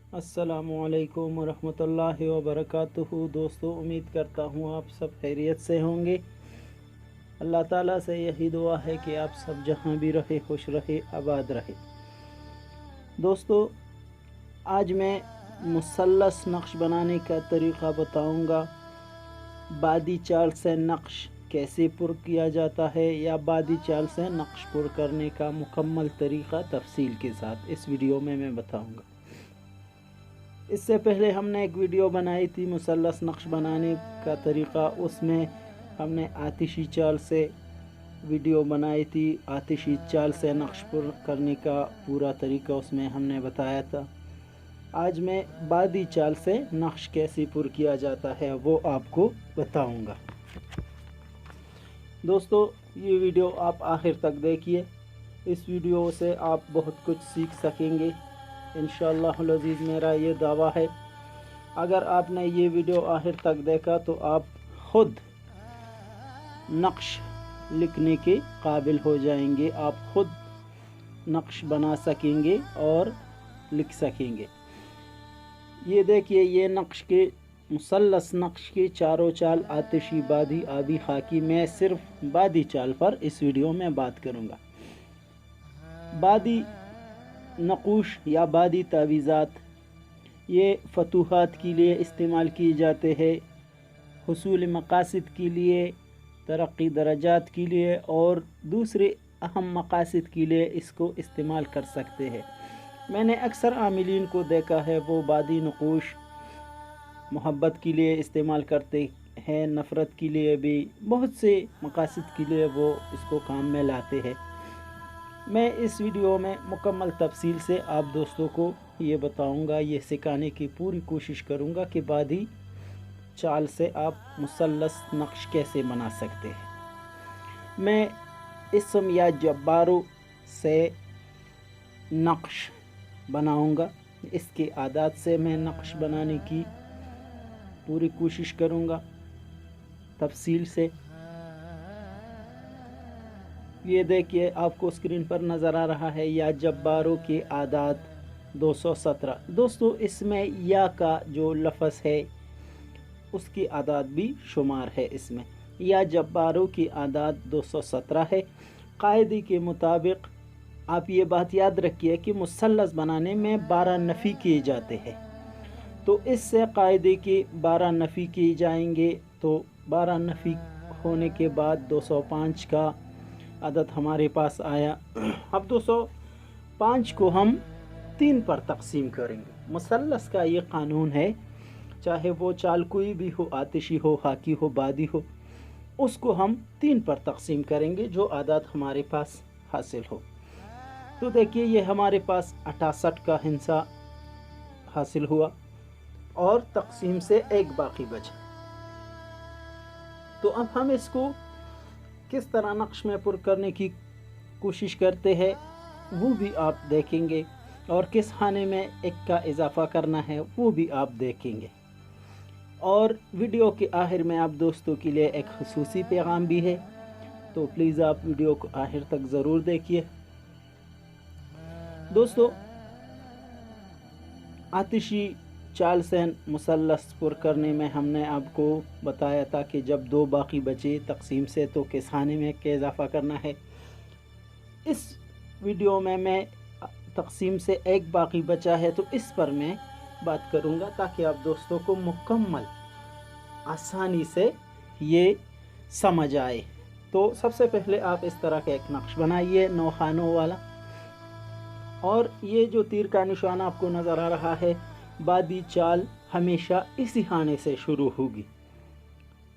अस्सलामुअलैकुम वरहमतुल्लाहि वबरकातुहू। दोस्तों, उम्मीद करता हूँ आप सब खैरियत से होंगे। अल्लाह ताला से यही दुआ है कि आप सब जहाँ भी रहे खुश रहे आबाद रहे। दोस्तों, आज मैं मुसल्लस नक्श बनाने का तरीक़ा बताऊँगा। बादी चाल से नक्श कैसे पुर किया जाता है या बादी चाल से नक्श पुर करने का मुकम्मल तरीक़ा तफसील के साथ इस वीडियो में मैं बताऊँगा। इससे पहले हमने एक वीडियो बनाई थी मुसल्लस नक्श बनाने का तरीक़ा। उसमें हमने आतिशी चाल से वीडियो बनाई थी। आतिशी चाल से नक्श पुर करने का पूरा तरीक़ा उसमें हमने बताया था। आज मैं बादी चाल से नक्श कैसे पुर किया जाता है वो आपको बताऊंगा। दोस्तों, ये वीडियो आप आखिर तक देखिए। इस वीडियो से आप बहुत कुछ सीख सकेंगे इंशाअल्लाह अज़ीज़। मेरा ये दावा है, अगर आपने ये वीडियो आखिर तक देखा तो आप ख़ुद नक्श लिखने के काबिल हो जाएंगे। आप ख़ुद नक्श बना सकेंगे और लिख सकेंगे। ये देखिए, ये नक्श के मुसल्लस नक्श के चारों चाल आतिशी, बादी, आबी, खाकी। मैं सिर्फ बादी चाल पर इस वीडियो में बात करूँगा। बादी नक़ूश या बादी तावीज़ात ये फतूहात के लिए इस्तेमाल किए जाते हैं, हुसूल मकासद के लिए, तरक्की दराजात के लिए और दूसरे अहम मकासद के लिए इसको इस्तेमाल कर सकते हैं। मैंने अक्सर आमिलीन को देखा है वो बादी नक़ूश मोहब्बत के लिए इस्तेमाल करते हैं, नफ़रत के लिए भी, बहुत से मकासद के लिए वो इसको काम में लाते हैं। मैं इस वीडियो में मुकम्मल तफसील से आप दोस्तों को ये बताऊंगा, ये सिखाने की पूरी कोशिश करूंगा कि बादी चाल से आप मुसल्लस नक्श कैसे बना सकते हैं। मैं इसम या जब्बारों से नक्श बनाऊंगा। इसके आदात से मैं नक्श बनाने की पूरी कोशिश करूंगा तफसील से। ये देखिए, आपको स्क्रीन पर नज़र आ रहा है या जब्बारों के आदात 217। दोस्तों, इसमें या का जो लफ्ज़ है उसकी आदात भी शुमार है। इसमें या जब्बारों की आदात 217 है। कायदे के मुताबिक आप ये बात याद रखिए कि मुसल्लस बनाने में 12 नफ़ी किए जाते हैं। तो इससे कायदे के 12 नफ़ी किए जाएंगे। तो 12 नफ़ी होने के बाद 205 का अदद हमारे पास आया। अब 205 को हम 3 पर तकसीम करेंगे। मुसल्लस का ये क़ानून है, चाहे वो चाल कोई भी हो, आतिशी हो, खाकी हो, बादी हो, उसको हम 3 पर तकसीम करेंगे जो आदात हमारे पास हासिल हो। तो देखिए, ये हमारे पास 68 का हिस्सा हासिल हुआ और तकसीम से एक बाकी बचा। तो अब हम इसको किस तरह नक्श में पुर करने की कोशिश करते हैं वो भी आप देखेंगे, और किस खाने में एक का इजाफ़ा करना है वो भी आप देखेंगे। और वीडियो के आखिर में आप दोस्तों के लिए एक ख़ुसूसी पैगाम भी है, तो प्लीज़ आप वीडियो को आखिर तक ज़रूर देखिए। दोस्तों, आतिशी चाल से मुसल्लस पुर करने में हमने आपको बताया था कि जब 2 बाकी बचे तकसीम से तो किस खाने में क्या इजाफ़ा करना है। इस वीडियो में मैं तकसीम से एक बाकी बचा है तो इस पर मैं बात करूंगा ताकि आप दोस्तों को मुकम्मल आसानी से ये समझ आए। तो सबसे पहले आप इस तरह का एक नक्श बनाइए 9 खानों वाला, और ये जो तीर का निशान आपको नज़र आ रहा है, बादी चाल हमेशा इसी खाने से शुरू होगी।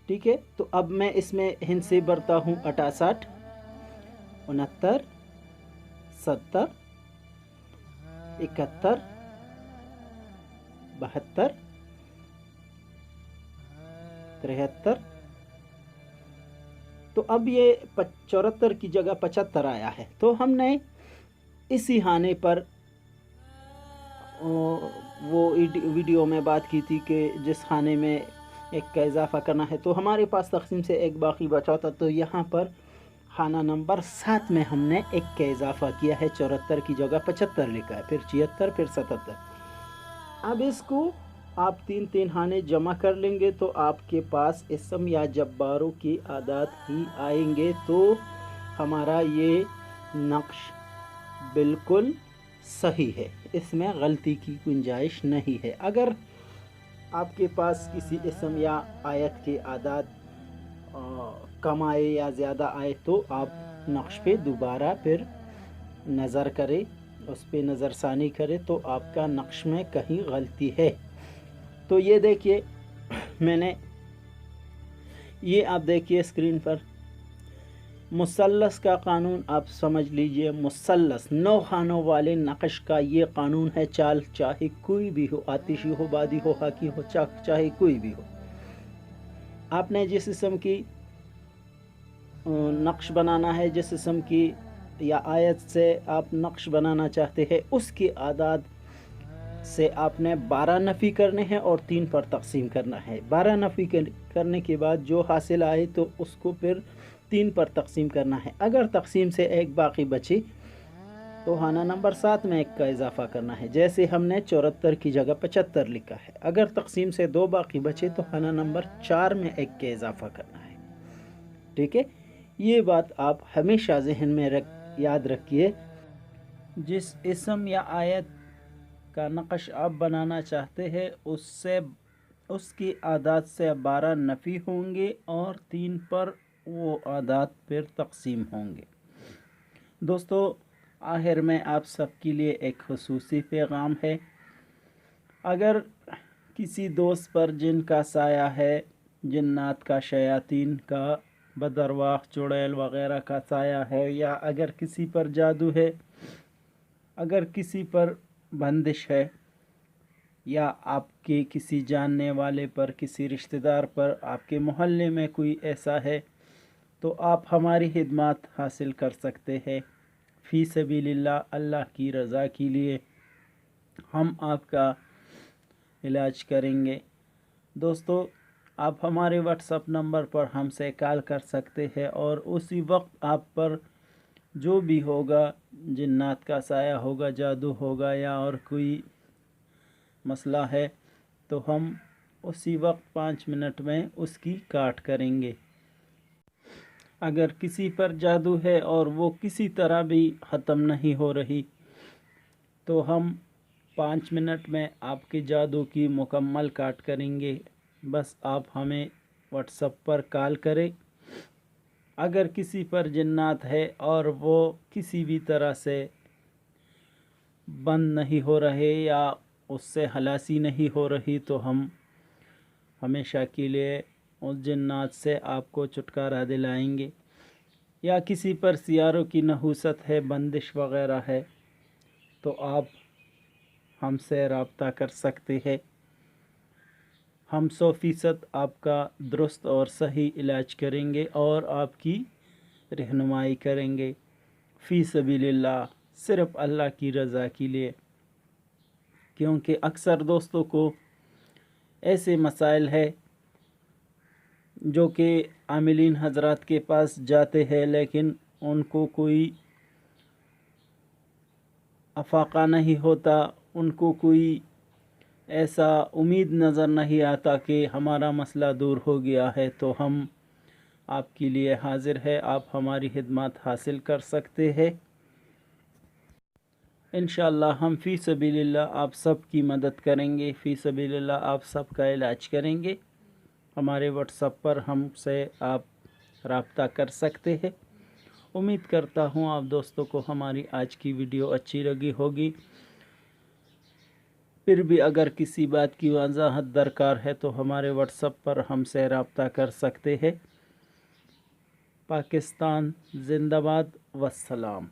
ठीक है, तो अब मैं इसमें हिंसे भरता हूँ 68, 69, 70, 71, 72, 73। तो अब ये 74 की जगह 75 आया है। तो हमने इसी खाने पर वो वीडियो में बात की थी कि जिस खाने में एक का इजाफ़ा करना है। तो हमारे पास तकसीम से एक बाकी बचा था, तो यहाँ पर खाना नंबर 7 में हमने एक का इजाफ़ा किया है। 74 की जगह 75 लिखा है, फिर 76, फिर 77। अब इसको आप 3 हाने जमा कर लेंगे तो आपके पास इसम या जब्बारों की आदात ही आएंगे। तो हमारा ये नक्श बिल्कुल सही है, इसमें गलती की गुंजाइश नहीं है। अगर आपके पास किसी इसम या आयत की आदात कम आए या ज़्यादा आए तो आप नक्श पे दोबारा फिर नज़र करें, उस पे नज़रसानी करें तो आपका नक्श में कहीं गलती है। तो ये देखिए मैंने, ये आप देखिए स्क्रीन पर मुसल्लस का कानून आप समझ लीजिए। मुसल्लस 9 खानों वाले नक्श का ये कानून है। चाल चाहे कोई भी हो, आतिशी हो, बादी हो, हाकी हो, चाक चाहे कोई भी हो, आपने जिस किस्म की नक्श बनाना है, जिस किस्म की या आयत से आप नक्श बनाना चाहते हैं, उसकी आदात से आपने 12 नफ़ी करने हैं और 3 पर तकसीम करना है। 12 नफ़ी करने के बाद जो हासिल आए तो उसको फिर 3 पर तकसीम करना है। अगर तकसीम से एक बाकी बची तो खाना नंबर 7 में 1 का इजाफ़ा करना है। जैसे हमने 74 की जगह 75 लिखा है। अगर तकसीम से 2 बाकी बचे तो खाना नंबर 4 में 1 का इजाफ़ा करना है। ठीक है, ये बात आप हमेशा जहन में याद रखिए। जिस इसम या आयत का नक्श आप बनाना चाहते हैं उससे उसकी आदात से 12 नफ़ी होंगे और 3 पर वो आदात फिर तकसीम होंगे। दोस्तों, आखिर में आप सबके लिए एक खुसूसी पैगाम है। अगर किसी दोस्त पर जिन का साया है, जिन्नात का, शयातीन का, बदरवाह, चुड़ैल वग़ैरह का साया है, या अगर किसी पर जादू है, अगर किसी पर बंदिश है, या आपके किसी जानने वाले पर, किसी रिश्तेदार पर, आपके मोहल्ले में कोई ऐसा है, तो आप हमारी खिदमत हासिल कर सकते हैं। फ़ी सबीलिल्लाह, अल्लाह की रज़ा के लिए हम आपका इलाज करेंगे। दोस्तों, आप हमारे व्हाट्सएप नंबर पर हमसे कॉल कर सकते हैं और उसी वक्त आप पर जो भी होगा, जिन्नात का साया होगा, जादू होगा या और कोई मसला है, तो हम उसी वक्त 5 मिनट में उसकी काट करेंगे। अगर किसी पर जादू है और वो किसी तरह भी ख़त्म नहीं हो रही तो हम 5 मिनट में आपके जादू की मुकम्मल काट करेंगे। बस आप हमें व्हाट्सएप पर कॉल करें। अगर किसी पर जिन्नात है और वो किसी भी तरह से बंद नहीं हो रहे या उससे खलासी नहीं हो रही तो हम हमेशा के लिए उस जिन्नात से आपको छुटकारा दिलाएंगे। या किसी पर सियारों की नहूसत है, बंदिश वग़ैरह है, तो आप हमसे रब्ता कर सकते हैं। हम 100% आपका दुरुस्त और सही इलाज करेंगे और आपकी रहनुमाई करेंगे फ़ी सबीलिल्लाह, सिर्फ़ अल्लाह की रज़ा के लिए। क्योंकि अक्सर दोस्तों को ऐसे मसाइल है जो कि आमिलीन हज़रात के पास जाते हैं लेकिन उनको कोई अफ़ाक़ा नहीं होता, उनको कोई ऐसा उम्मीद नज़र नहीं आता कि हमारा मसला दूर हो गया है। तो हम आपके लिए हाज़िर है, आप हमारी खिदमत हासिल कर सकते हैं। इंशाअल्लाह हम फ़ी सबीलिल्लाह आप सब की मदद करेंगे, फ़ी सबीलिल्लाह आप सब का इलाज करेंगे। हमारे व्हाट्सएप पर हमसे आप रब्ता कर सकते हैं। उम्मीद करता हूँ आप दोस्तों को हमारी आज की वीडियो अच्छी लगी होगी। फिर भी अगर किसी बात की वजाहत दरकार है तो हमारे व्हाट्सएप पर हमसे रब्ता कर सकते हैं। पाकिस्तान जिंदाबाद, वस्सलाम।